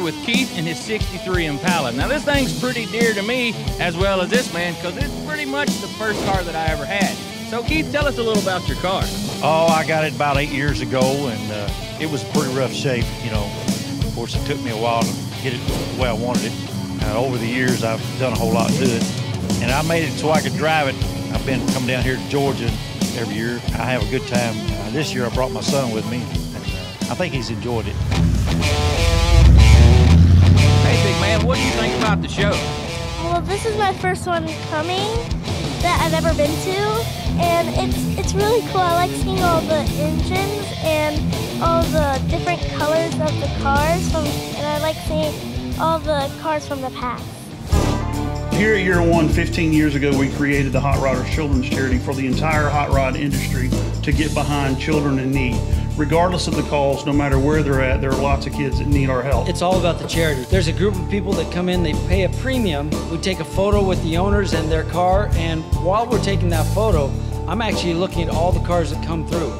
with Keith and his 63 Impala. Now this thing's pretty dear to me as well as this man because it's pretty much the first car that I ever had. So Keith, tell us a little about your car. Oh, I got it about 8 years ago, and it was in pretty rough shape, you know. Of course, it took me a while to get it the way I wanted it. Over the years, I've done a whole lot to it, and I made it so I could drive it. I've been coming down here to Georgia every year. I have a good time. This year, I brought my son with me, and I think he's enjoyed it. Hey, big man, what do you think about the show? Well, this is my first one coming that I've ever been to, and it's really cool. I like seeing all the engines and all the different colors of the cars, and I like seeing all the cars from the past. Here at Year One, 15 years ago, we created the Hot Rodders Children's Charity for the entire hot rod industry to get behind children in need. Regardless of the cause, no matter where they're at, there are lots of kids that need our help. It's all about the charity. There's a group of people that come in, they pay a premium. We take a photo with the owners and their car, and while we're taking that photo, I'm actually looking at all the cars that come through.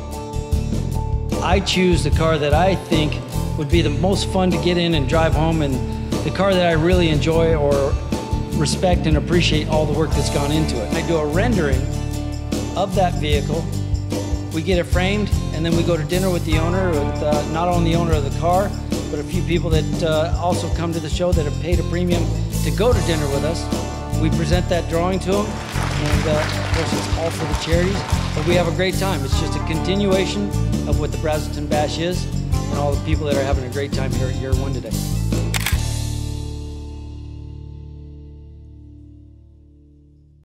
I choose the car that I think would be the most fun to get in and drive home, and the car that I really enjoy or respect and appreciate all the work that's gone into it. I do a rendering of that vehicle. We get it framed, and then we go to dinner with the owner, with not only the owner of the car, but a few people that also come to the show that have paid a premium to go to dinner with us. We present that drawing to them, and of course it's all for the charities, but we have a great time. It's just a continuation of what the Braselton Bash is, and all the people that are having a great time here at Year One today.